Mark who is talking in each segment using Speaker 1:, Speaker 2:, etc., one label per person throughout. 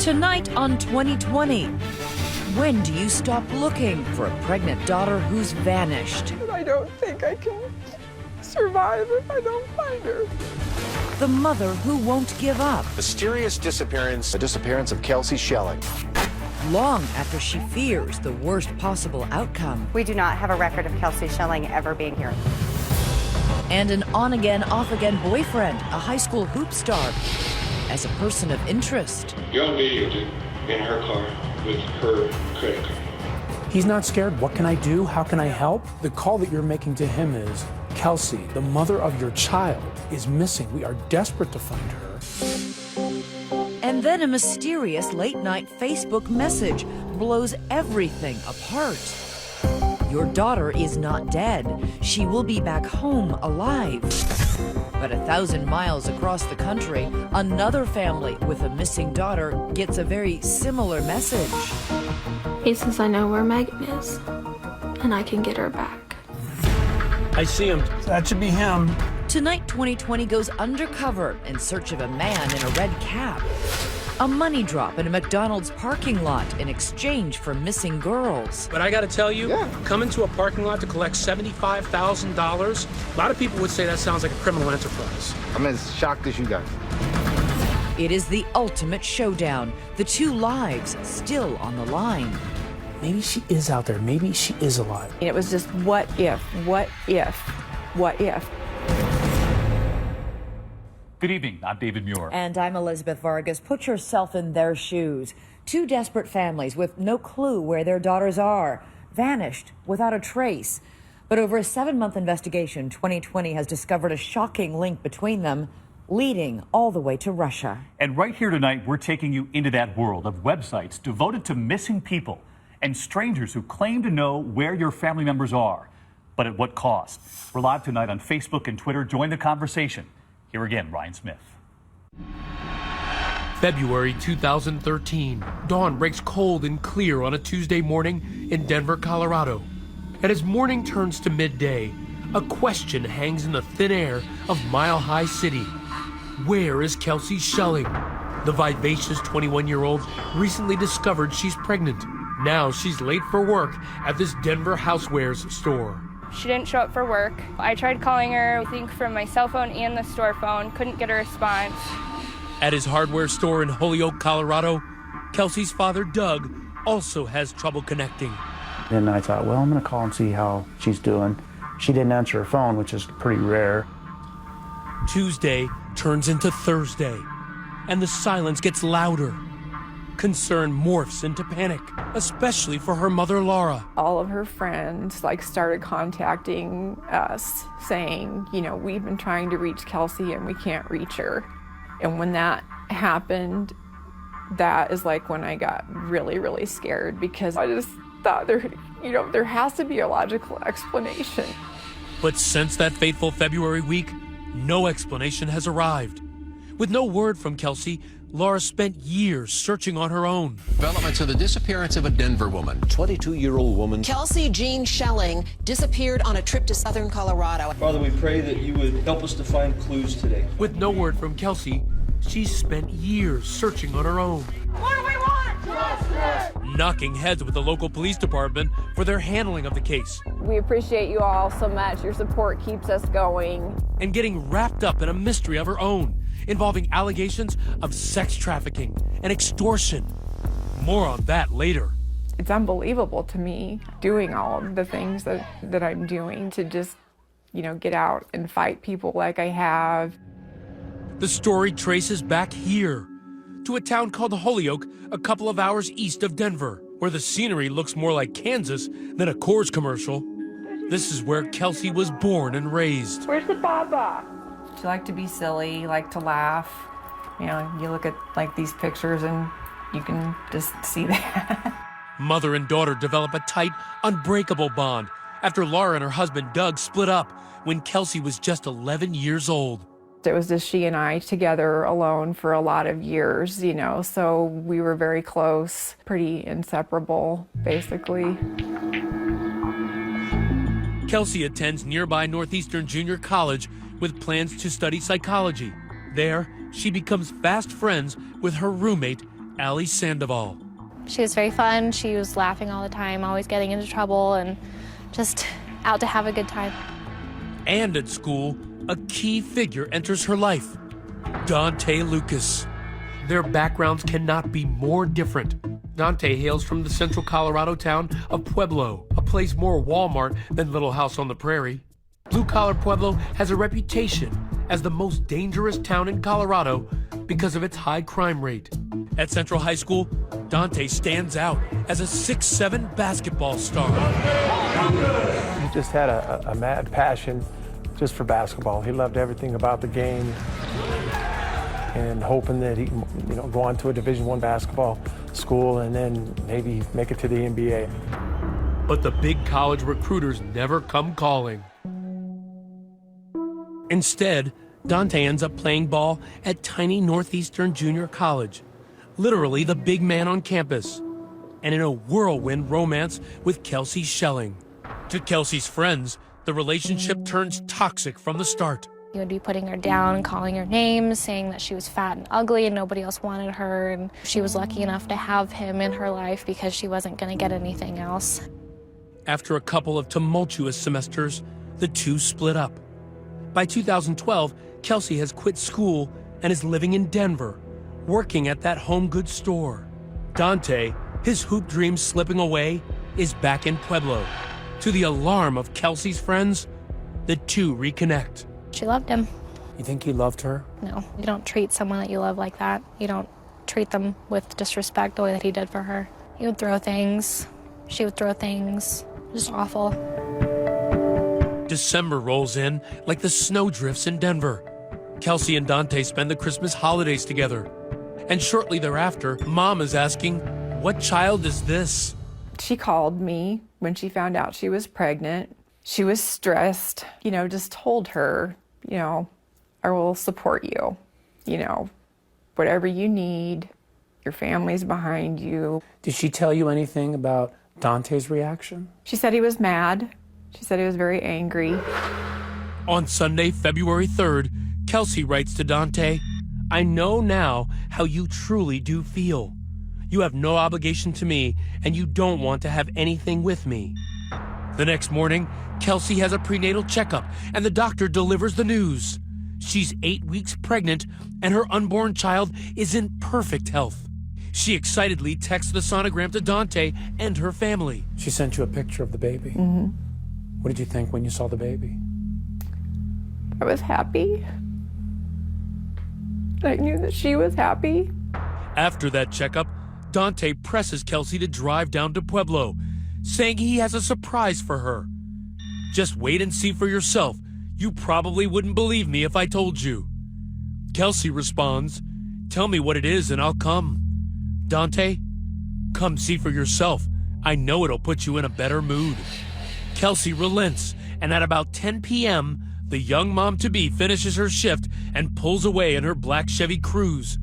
Speaker 1: Tonight on 2020, when do you stop looking for a pregnant daughter who's vanished?
Speaker 2: I don't think I can survive if I don't find her.
Speaker 1: The mother who won't give up,
Speaker 3: Mysterious disappearance. The disappearance of Kelsey Schelling.
Speaker 1: long after she fears the worst possible outcome.
Speaker 4: We do not have a record of Kelsey Schelling ever being here.
Speaker 1: And an on-again, off-again boyfriend, a high school hoop star, as a person of interest.
Speaker 5: You're on video, dude, in her car with her credit card.
Speaker 6: He's not scared. What can I do? How can I help? The call that you're making to him is, Kelsey, the mother of your child, is missing. We are desperate to find her.
Speaker 1: And then a mysterious late-night Facebook message blows everything apart. Your daughter is not dead. She will be back home alive. But 1,000 miles across the country, another family with a missing daughter gets a very similar message.
Speaker 7: He says I know where Megan is, and I can get her back.
Speaker 6: I see him. That should be him.
Speaker 1: Tonight, 2020 goes undercover in search of a man in a red cap. A money drop in a McDonald's parking lot in exchange for missing girls.
Speaker 8: But I gotta tell you, coming to a parking lot to collect $75,000, a lot of people would say that sounds like a criminal enterprise.
Speaker 3: I'm as shocked as you guys.
Speaker 1: It is the ultimate showdown. The two lives still on the line.
Speaker 6: Maybe she is out there. Maybe she is alive.
Speaker 2: It was just what if, what if, what if.
Speaker 9: Good evening, I'm David Muir.
Speaker 1: And I'm Elizabeth Vargas. Put yourself in their shoes. Two desperate families with no clue where their daughters are, vanished without a trace. But over a 7-month investigation, 2020 has discovered a shocking link between them, leading all the way to Russia.
Speaker 9: And right here tonight, we're taking you into that world of websites devoted to missing people and strangers who claim to know where your family members are, but at what cost. We're live tonight on Facebook and Twitter. Join the conversation. Here again, Ryan Smith.
Speaker 8: February 2013. Dawn breaks cold and clear on a Tuesday morning in Denver, Colorado. And as morning turns to midday, a question hangs in the thin air of Mile High City. Where is Kelsey Schelling? The vivacious 21-year-old recently discovered she's pregnant. Now she's late for work at this Denver housewares store.
Speaker 10: She didn't show up for work. I tried calling her, I think from my cell phone and the store phone, couldn't get a response.
Speaker 8: At his hardware store in Holyoke, Colorado, Kelsey's father, Doug, also has trouble connecting.
Speaker 11: Then I thought, well, I'm going to call and see how she's doing. She didn't answer her phone, which is pretty rare.
Speaker 8: Tuesday turns into Thursday, and the silence gets louder. Concern morphs into panic, especially for her mother, Laura.
Speaker 2: All of her friends started contacting us saying, we've been trying to reach Kelsey and we can't reach her. And when that happened, that is when I got really, really scared, because I just thought there has to be a logical explanation.
Speaker 8: But since that fateful February week, no explanation has arrived. With no word from Kelsey, Laura spent years searching on her own.
Speaker 12: Developments of the disappearance of a Denver woman.
Speaker 13: 22-year-old woman.
Speaker 14: Kelsey Jean Schelling disappeared on a trip to southern Colorado.
Speaker 15: Father, we pray that you would help us to find clues today.
Speaker 8: With no word from Kelsey, she's spent years searching on her own.
Speaker 16: What do we want? Justice!
Speaker 8: Knocking heads with the local police department for their handling of the case.
Speaker 2: We appreciate you all so much. Your support keeps us going.
Speaker 8: And getting wrapped up in a mystery of her own, involving allegations of sex trafficking and extortion. More on that later.
Speaker 2: It's unbelievable to me doing all of the things that I'm doing to just, get out and fight people like I have.
Speaker 8: The story traces back here to a town called Holyoke, a couple of hours east of Denver, where the scenery looks more like Kansas than a Coors commercial. This is where Kelsey was born and raised.
Speaker 2: Where's the baba? She liked to be silly, liked to laugh. You look at these pictures and you can just see that.
Speaker 8: Mother and daughter develop a tight, unbreakable bond after Laura and her husband Doug split up when Kelsey was just 11 years old.
Speaker 2: It was just she and I together alone for a lot of years, so we were very close, pretty inseparable, basically.
Speaker 8: Kelsey attends nearby Northeastern Junior College with plans to study psychology. There, she becomes fast friends with her roommate, Ali Sandoval.
Speaker 7: She was very fun. She was laughing all the time, always getting into trouble, and just out to have a good time.
Speaker 8: And at school, a key figure enters her life, Daunte Lucas. Their backgrounds cannot be more different. Daunte hails from the central Colorado town of Pueblo, a place more Walmart than Little House on the Prairie. Blue-collar Pueblo has a reputation as the most dangerous town in Colorado because of its high crime rate. At Central High School, Daunte stands out as a 6'7" basketball star.
Speaker 13: He just had a mad passion just for basketball. He loved everything about the game and hoping that he can, go on to a Division I basketball school and then maybe make it to the NBA.
Speaker 8: But the big college recruiters never come calling. Instead, Daunte ends up playing ball at tiny Northeastern Junior College, literally the big man on campus, and in a whirlwind romance with Kelsey Schelling. To Kelsey's friends, the relationship turns toxic from the start.
Speaker 7: He would be putting her down, calling her names, saying that she was fat and ugly and nobody else wanted her, and she was lucky enough to have him in her life because she wasn't going to get anything else.
Speaker 8: After a couple of tumultuous semesters, the two split up. By 2012, Kelsey has quit school and is living in Denver, working at that home goods store. Daunte, his hoop dreams slipping away, is back in Pueblo. To the alarm of Kelsey's friends, the two reconnect.
Speaker 7: She loved him.
Speaker 6: You think he loved her?
Speaker 7: No, you don't treat someone that you love like that. You don't treat them with disrespect the way that he did for her. He would throw things. She would throw things. Just awful.
Speaker 8: December rolls in like the snowdrifts in Denver. Kelsey and Daunte spend the Christmas holidays together. And shortly thereafter, Mom is asking, what child is this?
Speaker 2: She called me when she found out she was pregnant. She was stressed, just told her, I will support you, whatever you need, your family's behind you.
Speaker 6: Did she tell you anything about Daunte's reaction?
Speaker 2: She said he was mad. She said he was very angry.
Speaker 8: On Sunday, February 3rd, Kelsey writes to Daunte, I know now how you truly do feel. You have no obligation to me, and you don't want to have anything with me. The next morning, Kelsey has a prenatal checkup, and the doctor delivers the news. She's 8 weeks pregnant, and her unborn child is in perfect health. She excitedly texts the sonogram to Daunte and her family.
Speaker 6: She sent you a picture of the baby.
Speaker 2: Mm-hmm.
Speaker 6: What did you think when you saw the baby?
Speaker 2: I was happy. I knew that she was happy.
Speaker 8: After that checkup, Daunte presses Kelsey to drive down to Pueblo, saying he has a surprise for her. Just wait and see for yourself. You probably wouldn't believe me if I told you. Kelsey responds, tell me what it is and I'll come. Daunte, come see for yourself. I know it'll put you in a better mood. Kelsey relents, and at about 10 p.m., the young mom-to-be finishes her shift and pulls away in her black Chevy Cruze,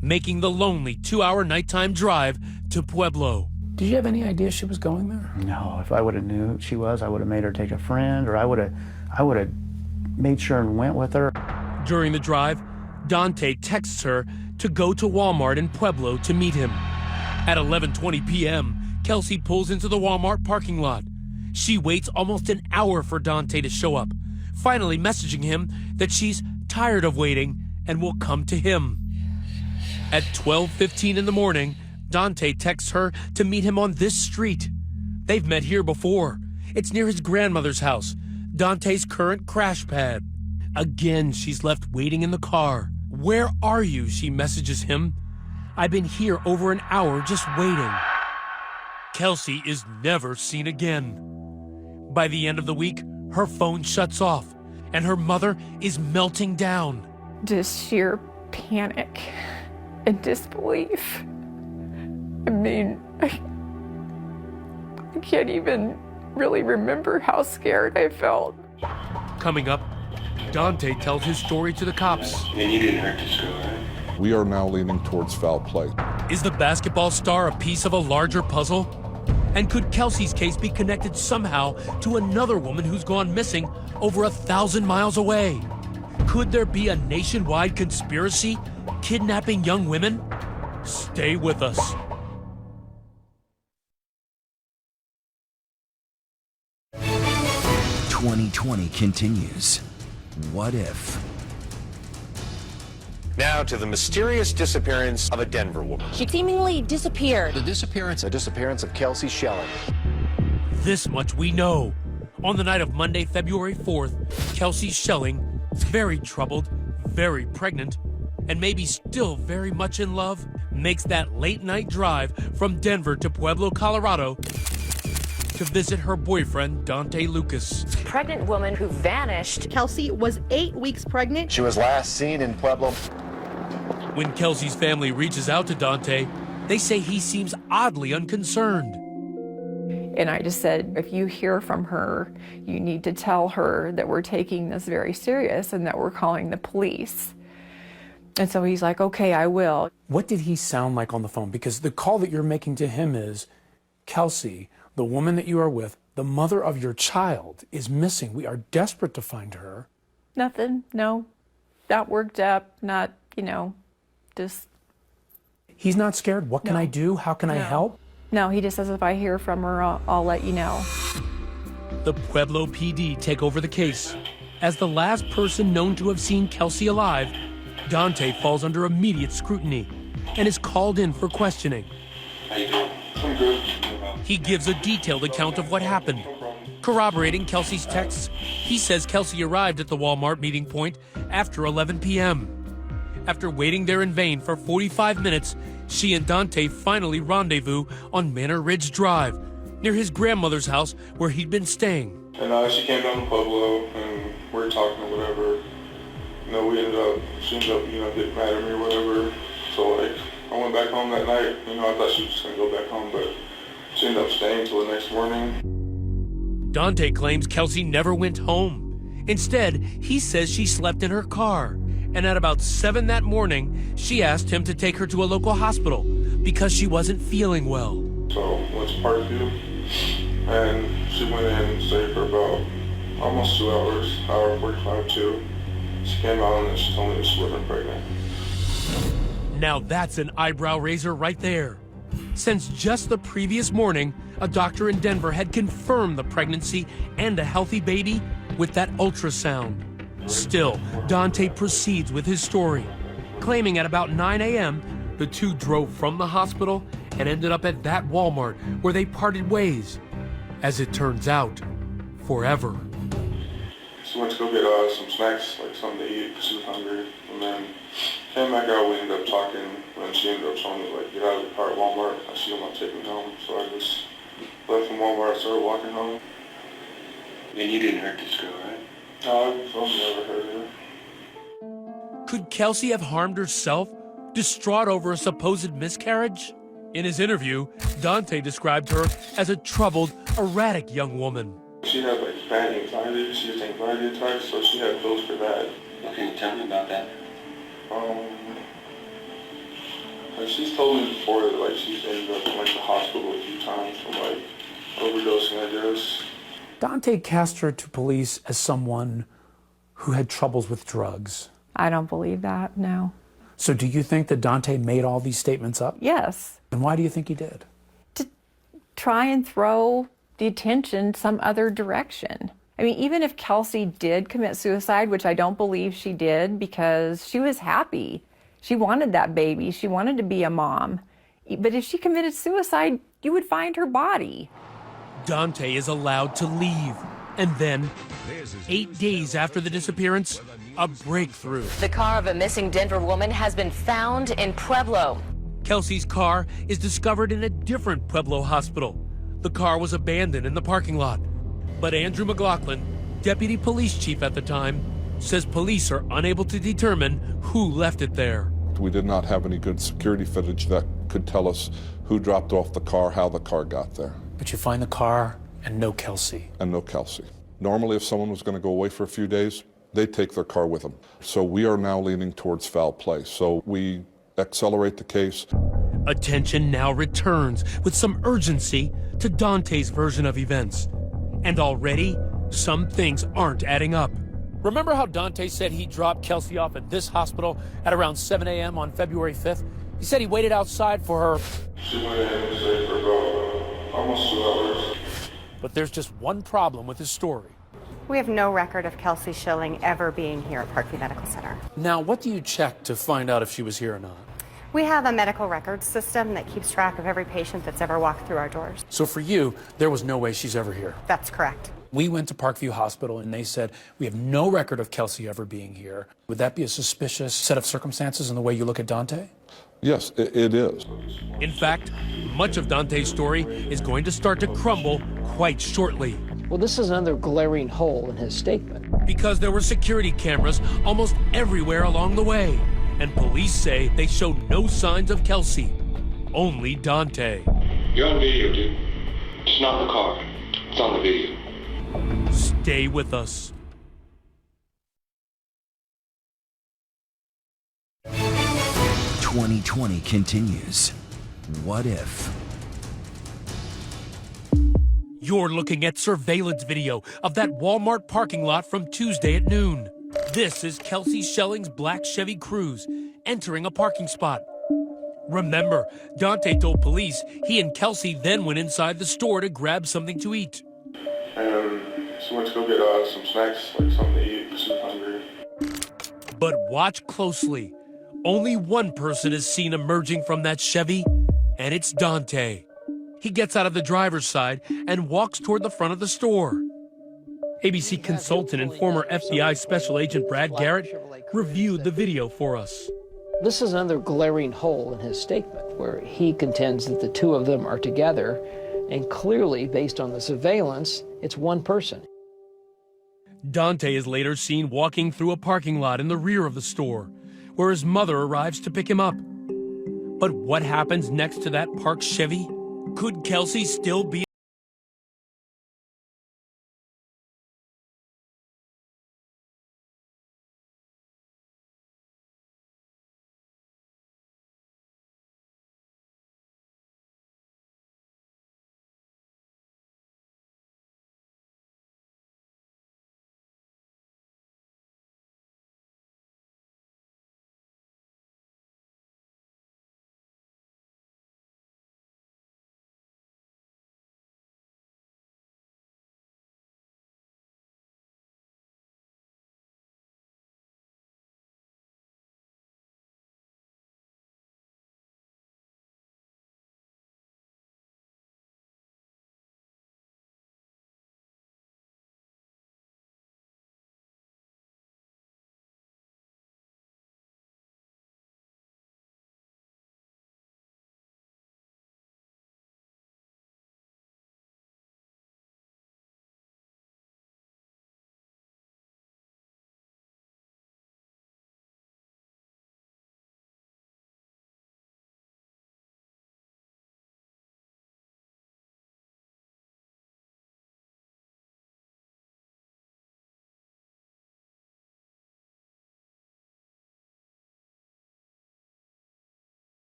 Speaker 8: making the lonely 2-hour nighttime drive to Pueblo.
Speaker 6: Did you have any idea she was going there?
Speaker 11: No, if I would have knew who she was, I would have made her take a friend, or I would have made sure and went with her.
Speaker 8: During the drive, Daunte texts her to go to Walmart in Pueblo to meet him. At 11:20 p.m., Kelsey pulls into the Walmart parking lot. She waits almost an hour for Daunte to show up, finally messaging him that she's tired of waiting and will come to him. At 12:15 in the morning, Daunte texts her to meet him on this street. They've met here before. It's near his grandmother's house, Daunte's current crash pad. Again, she's left waiting in the car. Where are you? She messages him. I've been here over an hour just waiting. Kelsey is never seen again. By the end of the week, her phone shuts off, and her mother is melting down.
Speaker 2: Just sheer panic and disbelief. I mean, I can't even really remember how scared I felt.
Speaker 8: Coming up, Daunte tells his story to the cops.
Speaker 5: And you didn't hurt this girl, right?
Speaker 17: We are now leaning towards foul play.
Speaker 8: Is the basketball star a piece of a larger puzzle? And could Kelsey's case be connected somehow to another woman who's gone missing over 1,000 miles away? Could there be a nationwide conspiracy kidnapping young women? Stay with us.
Speaker 18: "2020 continues. What if?"
Speaker 3: Now to the mysterious disappearance of a Denver woman.
Speaker 14: She seemingly disappeared.
Speaker 12: The disappearance
Speaker 3: of Kelsey Schelling.
Speaker 8: This much we know. On the night of Monday, February 4th, Kelsey Schelling, very troubled, very pregnant, and maybe still very much in love, makes that late-night drive from Denver to Pueblo, Colorado, to visit her boyfriend, Dante Lucas.
Speaker 1: Pregnant woman who vanished.
Speaker 19: Kelsey was 8 weeks pregnant.
Speaker 3: She was last seen in Pueblo.
Speaker 8: When Kelsey's family reaches out to Dante, they say he seems oddly unconcerned.
Speaker 2: And I just said, if you hear from her, you need to tell her that we're taking this very serious and that we're calling the police. And so he's like, okay, I will.
Speaker 6: What did he sound like on the phone? Because the call that you're making to him is, Kelsey, the woman that you are with, the mother of your child, is missing. We are desperate to find her.
Speaker 2: Nothing, no, not worked up, not, just.
Speaker 6: He's not scared. What can I do? How can I help?
Speaker 2: No, he just says, if I hear from her, I'll let you know.
Speaker 8: The Pueblo PD take over the case. As the last person known to have seen Kelsey alive, Dante falls under immediate scrutiny and is called in for questioning.
Speaker 5: How you doing? I'm good.
Speaker 8: He gives a detailed account of what happened. Corroborating Kelsey's texts, he says Kelsey arrived at the Walmart meeting point after 11 p.m. After waiting there in vain for 45 minutes, she and Dante finally rendezvous on Manor Ridge Drive, near his grandmother's house where he'd been staying.
Speaker 5: And she came down to Pueblo, and we were talking or whatever. She ended up, getting mad at me or whatever. So, I went back home that night. I thought she was just going to go back home, but she ended up staying until the next morning.
Speaker 8: Dante claims Kelsey never went home. Instead, he says she slept in her car. And at about 7 that morning, she asked him to take her to a local hospital because she wasn't feeling well.
Speaker 5: So, went to Parkview, and she went in and stayed for about almost 2 hours, hour 45 too. She came out and she told me that she wasn't pregnant.
Speaker 8: Now that's an eyebrow raiser right there. Since just the previous morning, a doctor in Denver had confirmed the pregnancy and a healthy baby with that ultrasound. Still, Dante proceeds with his story, claiming at about 9 a.m., the two drove from the hospital and ended up at that Walmart where they parted ways. As it turns out, forever.
Speaker 5: She went to go get some snacks, like something to eat, because she was hungry. And then came back out, we ended up talking, and she ended up telling me, get out of the car at Walmart. She didn't want to take me home, so I just left from Walmart and started walking home.
Speaker 15: And you didn't hurt this girl, right?
Speaker 5: No, I've never heard of her.
Speaker 8: Could Kelsey have harmed herself, distraught over a supposed miscarriage? In his interview, Dante described her as a troubled, erratic young woman.
Speaker 5: She had bad anxiety. She has anxiety attacks, so she had pills for that.
Speaker 15: What can you tell me about that?
Speaker 5: She's told me before that she's ended up in the hospital a few times from overdosing, I guess.
Speaker 6: Dante cast her to police as someone who had troubles with drugs.
Speaker 2: I don't believe that, no.
Speaker 6: So do you think that Dante made all these statements up?
Speaker 2: Yes.
Speaker 6: And why do you think he did?
Speaker 2: To try and throw the attention some other direction. I mean, even if Kelsey did commit suicide, which I don't believe she did, because she was happy. She wanted that baby. She wanted to be a mom. But if she committed suicide, you would find her body.
Speaker 8: Dante is allowed to leave. And then, 8 days after the disappearance, a breakthrough.
Speaker 1: The car of a missing Denver woman has been found in Pueblo.
Speaker 8: Kelsey's car is discovered in a different Pueblo hospital. The car was abandoned in the parking lot. But Andrew McLaughlin, deputy police chief at the time, says police are unable to determine who left it there.
Speaker 17: We did not have any good security footage that could tell us who dropped off the car, how the car got there.
Speaker 6: But you find the car and no Kelsey.
Speaker 17: And no Kelsey. Normally, if someone was going to go away for a few days, they'd take their car with them. So we are now leaning towards foul play. So we accelerate the case.
Speaker 8: Attention now returns with some urgency to Dante's version of events. And already, some things aren't adding up. Remember how Dante said he dropped Kelsey off at this hospital at around 7 a.m. on February 5th?
Speaker 6: He said he waited outside for her.
Speaker 5: She went ahead and stayed for about almost 2 hours.
Speaker 6: But there's just one problem with his story.
Speaker 4: We have no record of Kelsey Schilling ever being here at Parkview Medical Center.
Speaker 6: Now, what do you check to find out if she was here or not?
Speaker 4: We have a medical records system that keeps track of every patient that's ever walked through our doors.
Speaker 6: So for you, there was no way she's ever here.
Speaker 4: That's correct.
Speaker 6: We went to Parkview Hospital and they said, we have no record of Kelsey ever being here. Would that be a suspicious set of circumstances in the way you look at Dante?
Speaker 17: Yes, it is.
Speaker 8: In fact, much of Dante's story is going to start to crumble quite shortly.
Speaker 20: Well, this is another glaring hole in his statement.
Speaker 8: Because there were security cameras almost everywhere along the way. And police say they showed no signs of Kelsey, only Dante.
Speaker 15: You're on video, dude. It's not the car. It's on the video.
Speaker 8: Stay with us.
Speaker 18: "2020 continues. What if?"
Speaker 8: You're looking at surveillance video of that Walmart parking lot from Tuesday at noon. This is Kelsey Schelling's black Chevy Cruze entering a parking spot. Remember, Dante told police he and Kelsey then went inside the store to grab something to eat.
Speaker 5: And she went to go get some snacks, like something to eat, because she was hungry.
Speaker 8: But watch closely. Only one person is seen emerging from that Chevy, and it's Dante. He gets out of the driver's side and walks toward the front of the store. ABC consultant and former FBI Special Agent Brad Garrett reviewed the video for us.
Speaker 20: This is another glaring hole in his statement, where he contends that the two of them are together, and clearly, based on the surveillance, it's one person.
Speaker 8: Dante is later seen walking through a parking lot in the rear of the store, where his mother arrives to pick him up. But what happens next to that parked Chevy? Could Kelsey still be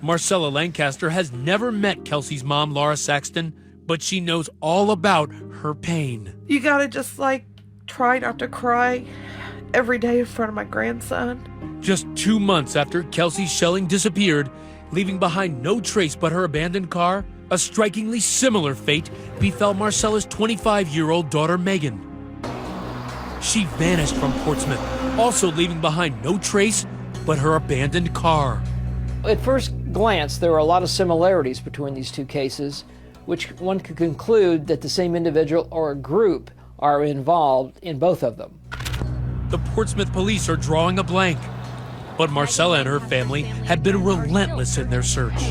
Speaker 8: Marcella Lancaster has never met Kelsey's mom, Laura Saxton, but she knows all about her pain.
Speaker 19: You gotta just try not to cry every day in front of my grandson.
Speaker 8: Just 2 months after Kelsey Schelling disappeared, leaving behind no trace but her abandoned car, a strikingly similar fate befell Marcella's 25-year-old daughter, Megan. She vanished from Portsmouth, also leaving behind no trace but her abandoned car.
Speaker 20: At first glance, there are a lot of similarities between these two cases, which one could conclude that the same individual or a group are involved in both of them.
Speaker 8: The Portsmouth police are drawing a blank, but Marcella and her family have been relentless in their search.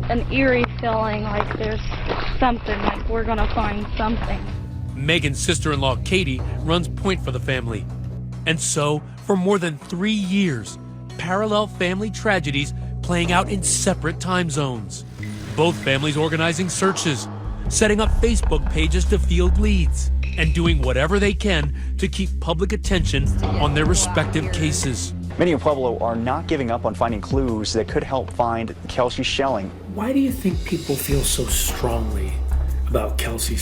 Speaker 21: An eerie feeling like there's something, like we're gonna find something.
Speaker 8: Megan's sister-in-law, Katie, runs point for the family. And so, for more than 3 years, parallel family tragedies playing out in separate time zones. Both families organizing searches, setting up Facebook pages to field leads, and doing whatever they can to keep public attention on their respective cases.
Speaker 22: Many in Pueblo are not giving up on finding clues that could help find Kelsey Schelling.
Speaker 6: Why do you think people feel so strongly about Kelsey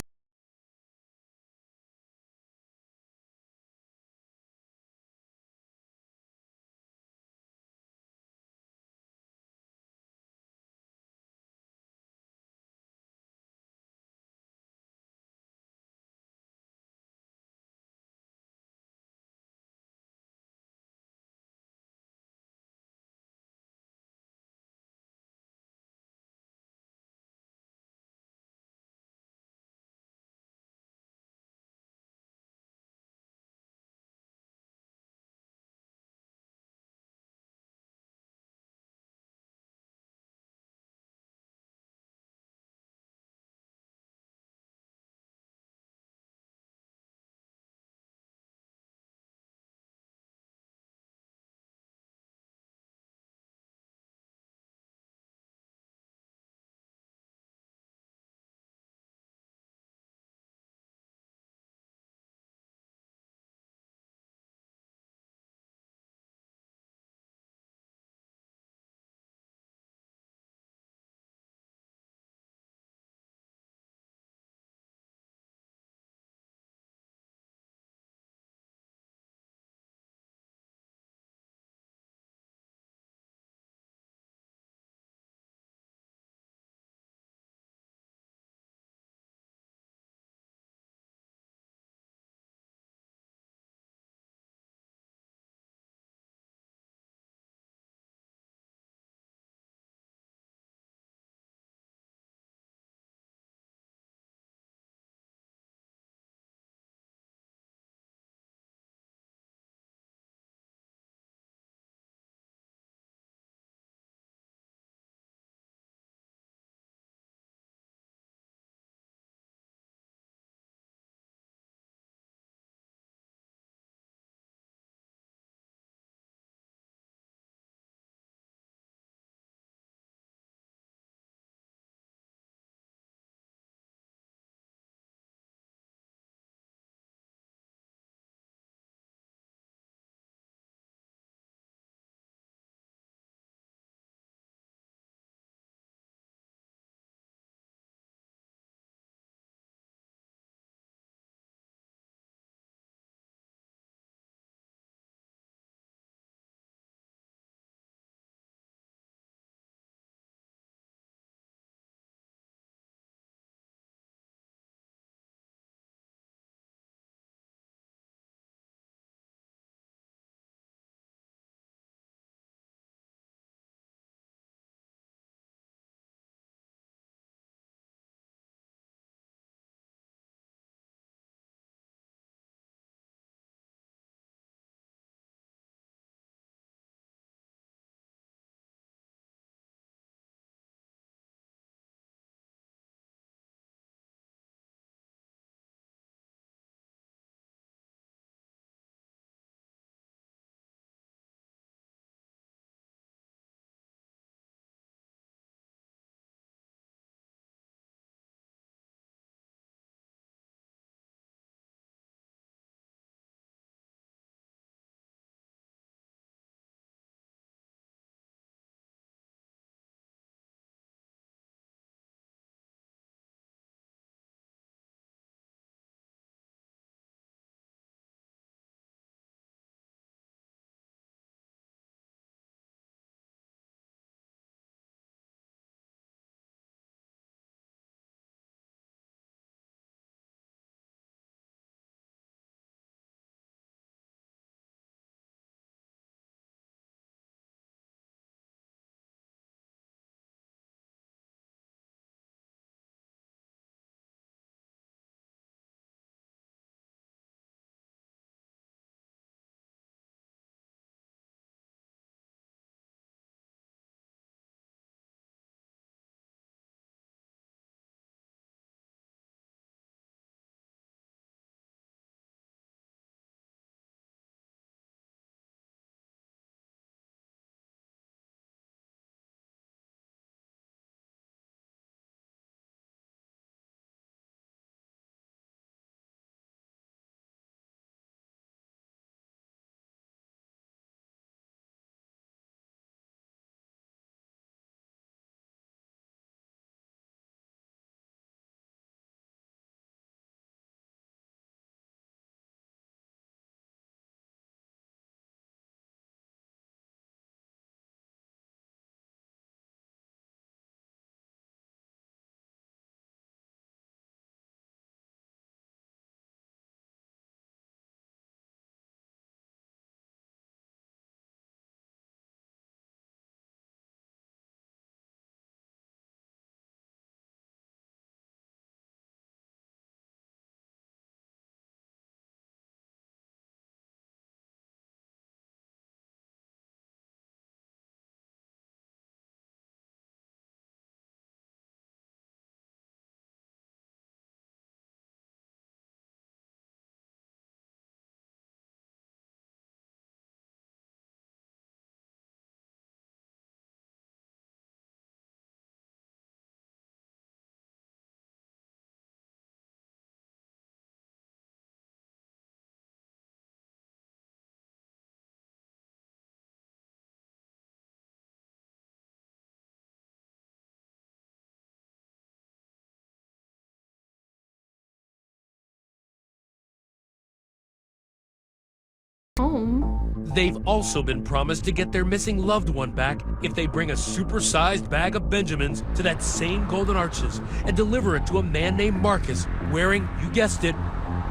Speaker 21: home.
Speaker 8: They've also been promised to get their missing loved one back if they bring a supersized bag of Benjamins to that same Golden Arches and deliver it to a man named Marcus wearing, you guessed it,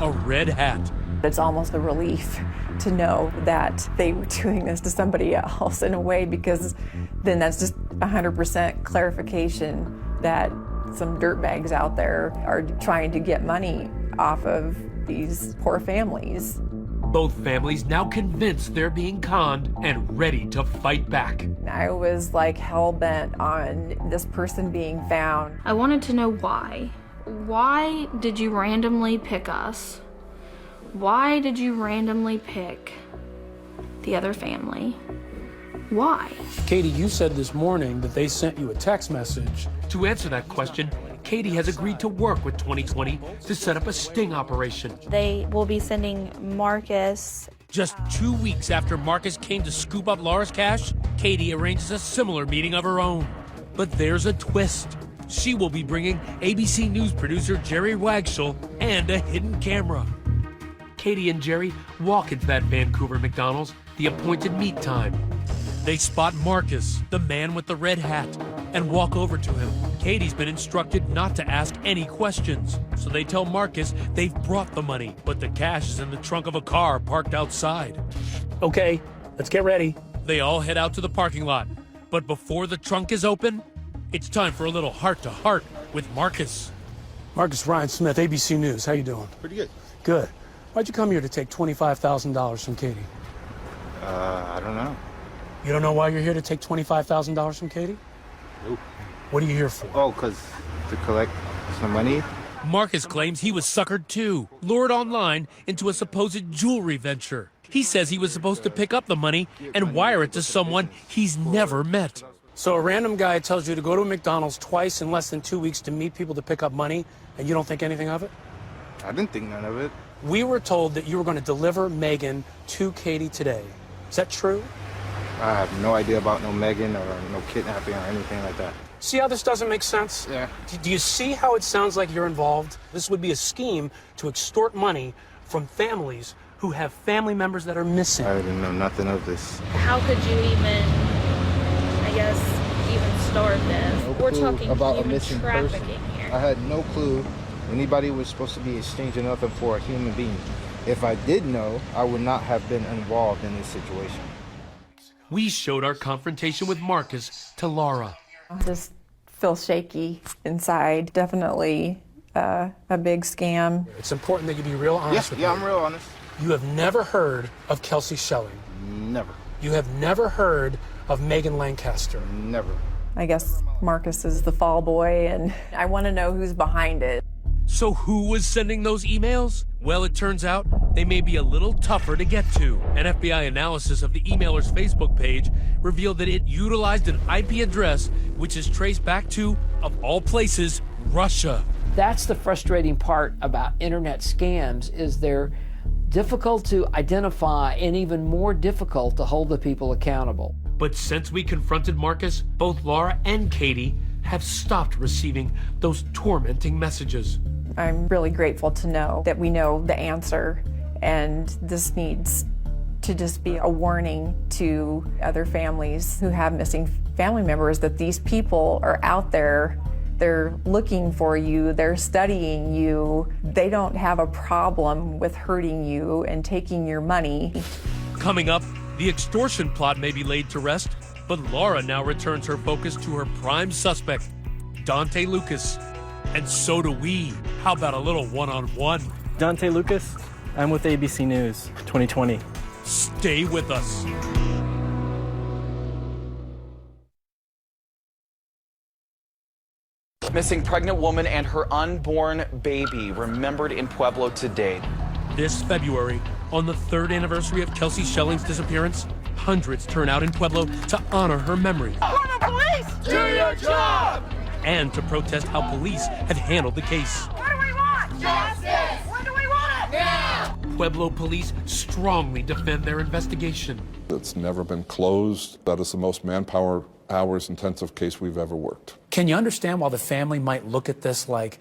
Speaker 8: a red hat.
Speaker 2: It's almost a relief to know that they were doing this to somebody else in a way, because then that's just 100% clarification that some dirtbags out there are trying to get money off of these poor families.
Speaker 8: Both families now convinced they're being conned and ready to fight back.
Speaker 2: I was like hell-bent on this person being found.
Speaker 21: I wanted to know why. Why did you randomly pick us? Why did you randomly pick the other family? Why?
Speaker 6: Katie, you said this morning that they sent you a text message.
Speaker 8: To answer that question, Katie has agreed to work with 2020 to set up a sting operation.
Speaker 7: They will be sending Marcus.
Speaker 8: Just 2 weeks after Marcus came to scoop up Laura's cash, Katie arranges a similar meeting of her own. But there's a twist. She will be bringing ABC News producer Jerry Wagshall and a hidden camera. Katie and Jerry walk into that Vancouver McDonald's, the appointed meet time. They spot Marcus, the man with the red hat, and walk over to him. Katie's been instructed not to ask any questions, so they tell Marcus they've brought the money, but the cash is in the trunk of a car parked outside.
Speaker 6: Okay, let's get ready.
Speaker 8: They all head out to the parking lot, but before the trunk is open, it's time for a little heart-to-heart with Marcus.
Speaker 6: Marcus, Ryan Smith, ABC News. How you doing?
Speaker 9: Pretty good.
Speaker 6: Good. Why'd you come here to take $25,000 from Katie?
Speaker 9: I don't know.
Speaker 6: You don't know why you're here to take $25,000 from Katie?
Speaker 9: Nope.
Speaker 6: What are you here for?
Speaker 9: Oh, because to collect some money.
Speaker 8: Marcus claims he was suckered too, lured online into a supposed jewelry venture. He says he was supposed to pick up the money and wire it to someone he's never met.
Speaker 6: So a random guy tells you to go to a McDonald's twice in less than 2 weeks to meet people to pick up money, and you don't think anything of it?
Speaker 9: I didn't think none of it.
Speaker 6: We were told that you were going to deliver Megan to Katie today. Is that true?
Speaker 9: I have no idea about no Megan or no kidnapping or anything like that.
Speaker 6: See how this doesn't make sense?
Speaker 9: Yeah.
Speaker 6: Do you see how it sounds like you're involved? This would be a scheme to extort money from families who have family members that are missing.
Speaker 9: I didn't know nothing of this.
Speaker 21: How could you even, I guess, even start this?
Speaker 9: No
Speaker 21: We're
Speaker 9: clue
Speaker 21: talking
Speaker 9: about a
Speaker 21: human
Speaker 9: missing
Speaker 21: trafficking
Speaker 9: person.
Speaker 21: here.
Speaker 9: I had no clue anybody was supposed to be exchanging nothing for a human being. If I did know, I would not have been involved in this situation.
Speaker 8: We showed our confrontation with Marcus to Laura.
Speaker 2: I just feel shaky inside. Definitely a big scam.
Speaker 6: It's important that you be real honest with me.
Speaker 9: Yeah, I'm real honest.
Speaker 6: You have never heard of Kelsey Schelling.
Speaker 9: Never.
Speaker 6: You have never heard of Megan Lancaster.
Speaker 9: Never.
Speaker 2: I guess Marcus is the fall boy, and I want to know who's behind it.
Speaker 8: So who was sending those emails? Well, it turns out they may be a little tougher to get to. An FBI analysis of the emailer's Facebook page revealed that it utilized an IP address which is traced back to, of all places, Russia.
Speaker 20: That's the frustrating part about internet scams, is they're difficult to identify and even more difficult to hold the people accountable.
Speaker 8: But since we confronted Marcus, both Laura and Katie have stopped receiving those tormenting messages.
Speaker 2: I'm really grateful to know that we know the answer, and this needs to just be a warning to other families who have missing family members that these people are out there. They're looking for you, they're studying you. They don't have a problem with hurting you and taking your money.
Speaker 8: Coming up, the extortion plot may be laid to rest, but Laura now returns her focus to her prime suspect, Dante Lucas. And so do we. How about a little one-on-one?
Speaker 10: Dante Lucas, I'm with ABC News 2020.
Speaker 8: Stay with us.
Speaker 23: Missing pregnant woman and her unborn baby remembered in Pueblo today.
Speaker 8: This February, on the 3rd anniversary of Kelsey Schelling's disappearance, hundreds turn out in Pueblo to honor her memory.
Speaker 16: Pueblo Police, do your job!
Speaker 8: And to protest how police have handled the case.
Speaker 16: What do we want? Justice! When do we want it? Now!
Speaker 8: Pueblo police strongly defend their investigation.
Speaker 17: It's never been closed. That is the most manpower hours intensive case we've ever worked.
Speaker 6: Can you understand why the family might look at this like,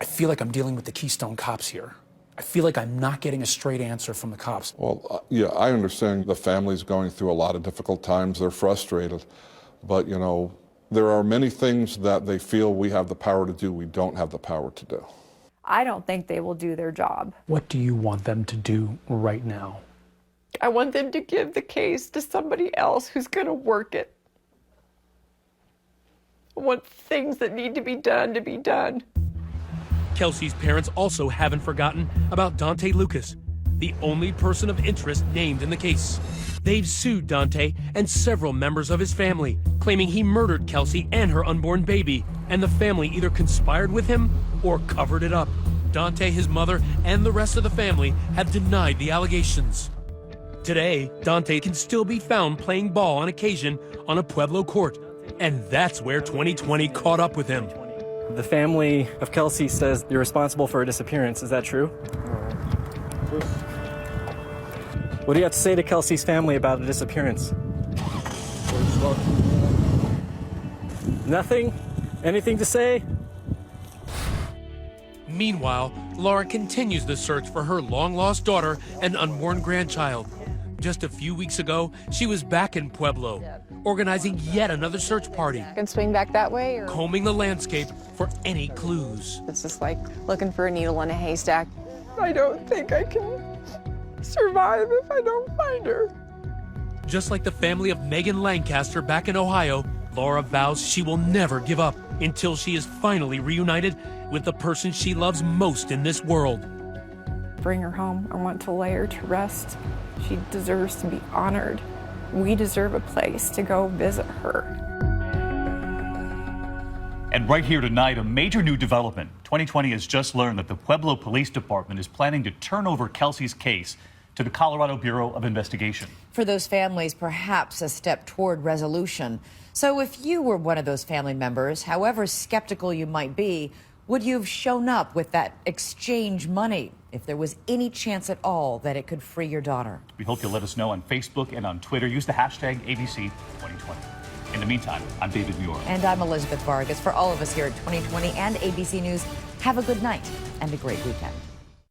Speaker 6: I feel like I'm dealing with the Keystone Cops here? I feel like I'm not getting a straight answer from the cops.
Speaker 17: Well, yeah, I understand the family's going through a lot of difficult times. They're frustrated. But, you know, there are many things that they feel we have the power to do we don't have the power to do.
Speaker 2: I don't think they will do their job.
Speaker 6: What do you want them to do right now?
Speaker 2: I want them to give the case to somebody else who's going to work it. I want things that need to be done.
Speaker 8: Kelsey's parents also haven't forgotten about Dante Lucas, the only person of interest named in the case. They've sued Dante and several members of his family, claiming he murdered Kelsey and her unborn baby, and the family either conspired with him or covered it up. Dante, his mother, and the rest of the family have denied the allegations. Today, Dante can still be found playing ball on occasion on a Pueblo court, and that's where 2020 caught up with him.
Speaker 10: The family of Kelsey says you're responsible for her disappearance. Is that true? What do you have to say to Kelsey's family about the disappearance? Nothing? Anything to say?
Speaker 8: Meanwhile, Laura continues the search for her long-lost daughter and unborn grandchild. Just a few weeks ago, she was back in Pueblo, organizing yet another search party.
Speaker 2: Can swing back that way? Or?
Speaker 8: Combing the landscape for any clues.
Speaker 2: It's just like looking for a needle in a haystack. I don't think I can survive if I don't find her.
Speaker 8: Just like the family of Megan Lancaster back in Ohio, Laura vows she will never give up until she is finally reunited with the person she loves most in this world.
Speaker 2: Bring her home. I want to lay her to rest. She deserves to be honored. We deserve a place to go visit her.
Speaker 11: And right here tonight, a major new development. 2020 has just learned that the Pueblo Police Department is planning to turn over Kelsey's case to the Colorado Bureau of Investigation.
Speaker 1: For those families, perhaps a step toward resolution. So if you were one of those family members, however skeptical you might be, would you have shown up with that exchange money if there was any chance at all that it could free your daughter?
Speaker 11: We hope you'll let us know on Facebook and on Twitter. Use the hashtag ABC2020. In the meantime, I'm David Muir.
Speaker 1: And I'm Elizabeth Vargas. For all of us here at 2020 and ABC News, have a good night and a great weekend.